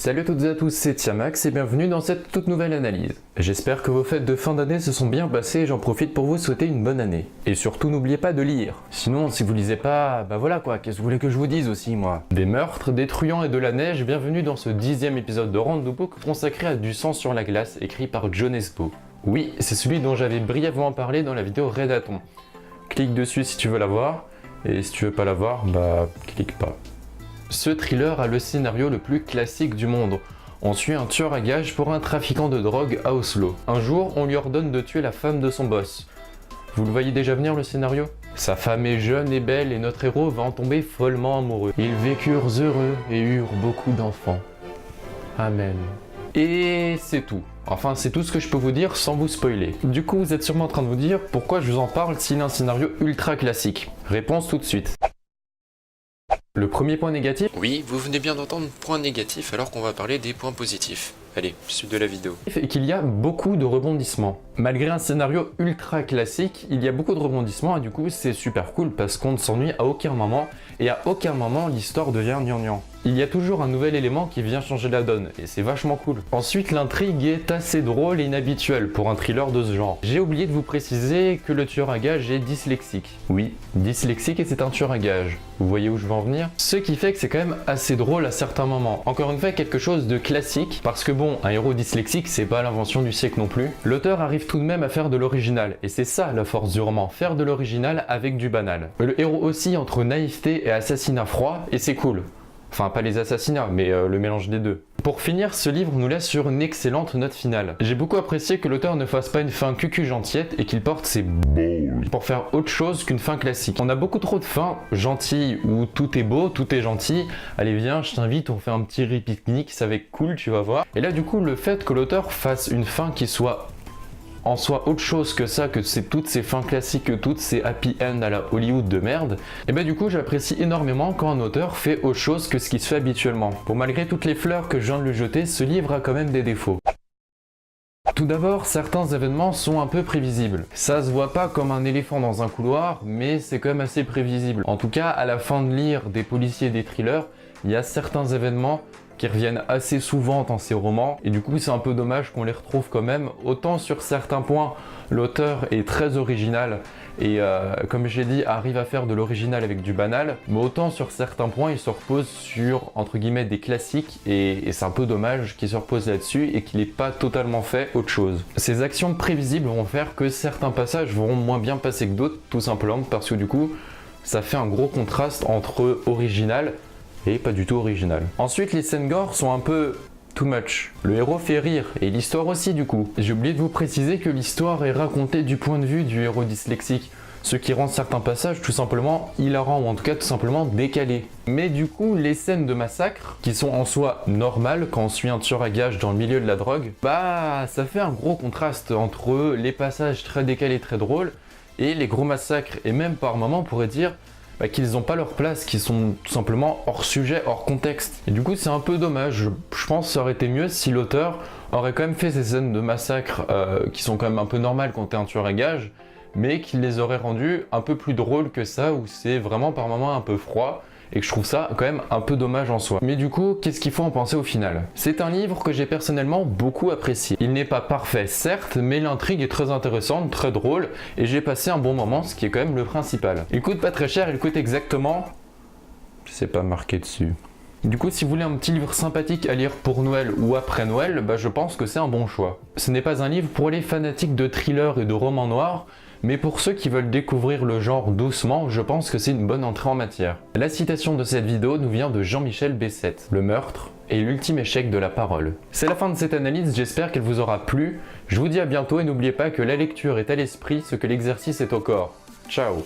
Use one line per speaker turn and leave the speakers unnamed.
Salut à toutes et à tous, c'est Tiamax et bienvenue dans cette toute nouvelle analyse. J'espère que vos fêtes de fin d'année se sont bien passées et j'en profite pour vous souhaiter une bonne année. Et surtout n'oubliez pas de lire. Sinon, si vous lisez pas, bah voilà quoi, qu'est-ce que vous voulez que je vous dise aussi moi? Des meurtres, des truands et de la neige, bienvenue dans ce 10e épisode de Random Book consacré à Du sang sur la glace, écrit par Jon Espo. Oui, c'est celui dont j'avais brièvement parlé dans la vidéo Redaton. Clique dessus si tu veux la voir, et si tu veux pas la voir, bah clique pas. Ce thriller a le scénario le plus classique du monde. On suit un tueur à gages pour un trafiquant de drogue à Oslo. Un jour, on lui ordonne de tuer la femme de son boss. Vous le voyez déjà venir le scénario? Sa femme est jeune et belle et notre héros va en tomber follement amoureux. Ils vécurent heureux et eurent beaucoup d'enfants. Amen. Et c'est tout. Enfin, c'est tout ce que je peux vous dire sans vous spoiler. Du coup, vous êtes sûrement en train de vous dire pourquoi je vous en parle s'il est un scénario ultra classique. Réponse tout de suite. Le premier point négatif?
Oui, vous venez bien d'entendre point négatif alors qu'on va parler des points positifs. Allez, suite de la vidéo.
Et qu'il y a beaucoup de rebondissements. Malgré un scénario ultra classique, il y a beaucoup de rebondissements et du coup c'est super cool parce qu'on ne s'ennuie à aucun moment et à aucun moment l'histoire devient gnangnan. Il y a toujours un nouvel élément qui vient changer la donne et c'est vachement cool. Ensuite, l'intrigue est assez drôle et inhabituelle pour un thriller de ce genre. J'ai oublié de vous préciser que le tueur à gages est dyslexique. Oui, dyslexique et c'est un tueur à gages. Vous voyez où je veux en venir? Ce qui fait que c'est quand même assez drôle à certains moments. Encore une fois, quelque chose de classique parce que bon, un héros dyslexique, c'est pas l'invention du siècle non plus. L'auteur arrive tout de même à faire de l'original et c'est ça la force du roman, faire de l'original avec du banal. Le héros oscille entre naïveté et assassinat froid et c'est cool. Enfin, pas les assassinats, mais le mélange des deux. Pour finir, ce livre nous laisse sur une excellente note finale. J'ai beaucoup apprécié que l'auteur ne fasse pas une fin cucu gentillette et qu'il porte ses balls pour faire autre chose qu'une fin classique. On a beaucoup trop de fins gentilles où tout est beau, tout est gentil. Allez viens, je t'invite, on fait un petit pique-nique, ça va être cool, tu vas voir. Et là du coup, le fait que l'auteur fasse une fin qui soit en soi autre chose que ça, que c'est toutes ces fins classiques, que toutes ces happy end à la Hollywood de merde, et bah du coup j'apprécie énormément quand un auteur fait autre chose que ce qui se fait habituellement. Bon, malgré toutes les fleurs que je viens de lui jeter, ce livre a quand même des défauts. Tout d'abord, certains événements sont un peu prévisibles. Ça se voit pas comme un éléphant dans un couloir, mais c'est quand même assez prévisible. En tout cas, à la fin de lire des policiers et des thrillers, il y a certains événements qui reviennent assez souvent dans ces romans et du coup c'est un peu dommage qu'on les retrouve quand même. Autant sur certains points l'auteur est très original et comme j'ai dit arrive à faire de l'original avec du banal, mais autant sur certains points il se repose sur entre guillemets des classiques et c'est un peu dommage qu'il se repose là-dessus et qu'il n'ait pas totalement fait autre chose. Ces actions prévisibles vont faire que certains passages vont moins bien passer que d'autres, tout simplement parce que du coup ça fait un gros contraste entre original et pas du tout original. Ensuite, les scènes gore sont un peu too much. Le héros fait rire, et l'histoire aussi du coup. J'ai oublié de vous préciser que l'histoire est racontée du point de vue du héros dyslexique, ce qui rend certains passages tout simplement hilarants, ou en tout cas tout simplement décalés. Mais du coup, les scènes de massacre, qui sont en soi normales quand on suit un tueur à gages dans le milieu de la drogue, bah ça fait un gros contraste entre les passages très décalés, très drôles, et les gros massacres, et même par moments on pourrait dire qu'ils n'ont pas leur place, qu'ils sont tout simplement hors sujet, hors contexte. Et du coup c'est un peu dommage, je pense que ça aurait été mieux si l'auteur aurait quand même fait ces scènes de massacre qui sont quand même un peu normales quand t'es un tueur à gages, mais qu'il les aurait rendues un peu plus drôles que ça, où c'est vraiment par moments un peu froid, et que je trouve ça quand même un peu dommage en soi. Mais du coup, qu'est-ce qu'il faut en penser au final? C'est un livre que j'ai personnellement beaucoup apprécié. Il n'est pas parfait, certes, mais l'intrigue est très intéressante, très drôle, et j'ai passé un bon moment, ce qui est quand même le principal. Il coûte pas très cher, il coûte exactement... C'est pas marqué dessus. Du coup, si vous voulez un petit livre sympathique à lire pour Noël ou après Noël, bah je pense que c'est un bon choix. Ce n'est pas un livre pour les fanatiques de thrillers et de romans noirs, mais pour ceux qui veulent découvrir le genre doucement, je pense que c'est une bonne entrée en matière. La citation de cette vidéo nous vient de Jean-Michel Bessette. Le meurtre est l'ultime échec de la parole. C'est la fin de cette analyse, j'espère qu'elle vous aura plu. Je vous dis à bientôt et n'oubliez pas que la lecture est à l'esprit ce que l'exercice est au corps. Ciao!